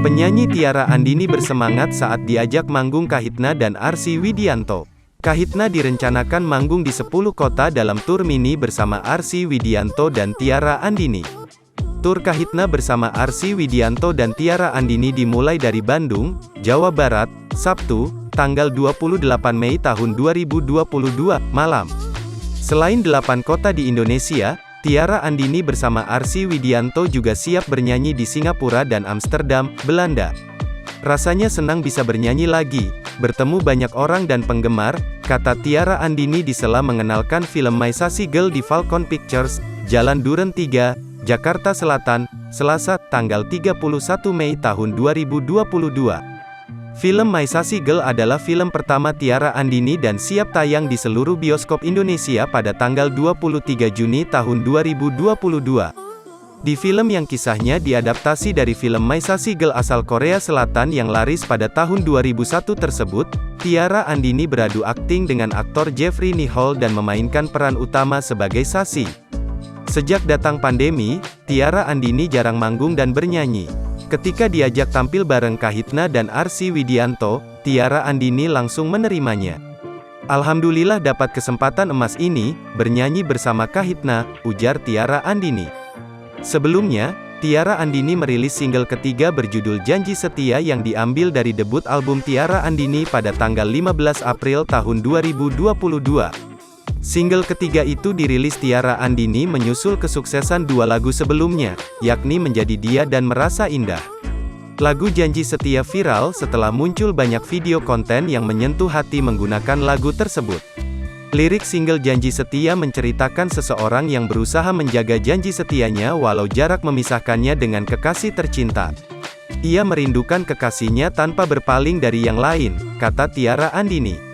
Penyanyi Tiara Andini bersemangat saat diajak manggung Kahitna dan Arsy Widianto. Kahitna direncanakan manggung di 10 kota dalam tur mini bersama Arsy Widianto dan Tiara Andini. Tur Kahitna bersama Arsy Widianto dan Tiara Andini dimulai dari Bandung, Jawa Barat, Sabtu, tanggal 28 Mei tahun 2022, malam. Selain 8 kota di Indonesia, Tiara Andini bersama Arsy Widianto juga siap bernyanyi di Singapura dan Amsterdam, Belanda. Rasanya senang bisa bernyanyi lagi, bertemu banyak orang dan penggemar, kata Tiara Andini di sela mengenalkan film My Sassy Girl di Falcon Pictures, Jalan Duren 3, Jakarta Selatan, Selasa, tanggal 31 Mei tahun 2022. Film My Sassy Girl adalah film pertama Tiara Andini dan siap tayang di seluruh bioskop Indonesia pada tanggal 23 Juni tahun 2022. Di film yang kisahnya diadaptasi dari film My Sassy Girl asal Korea Selatan yang laris pada tahun 2001 tersebut, Tiara Andini beradu akting dengan aktor Jeffrey Nicole dan memainkan peran utama sebagai Sassy. Sejak datang pandemi, Tiara Andini jarang manggung dan bernyanyi. Ketika diajak tampil bareng Kahitna dan Arsy Widianto, Tiara Andini langsung menerimanya. Alhamdulillah dapat kesempatan emas ini, bernyanyi bersama Kahitna, ujar Tiara Andini. Sebelumnya, Tiara Andini merilis single ketiga berjudul Janji Setia yang diambil dari debut album Tiara Andini pada tanggal 15 April tahun 2022. Single ketiga itu dirilis Tiara Andini menyusul kesuksesan 2 lagu sebelumnya, yakni Menjadi Dia dan Merasa Indah. Lagu Janji Setia viral setelah muncul banyak video konten yang menyentuh hati menggunakan lagu tersebut. Lirik single Janji Setia menceritakan seseorang yang berusaha menjaga janji setianya walau jarak memisahkannya dengan kekasih tercinta. Ia merindukan kekasihnya tanpa berpaling dari yang lain, kata Tiara Andini.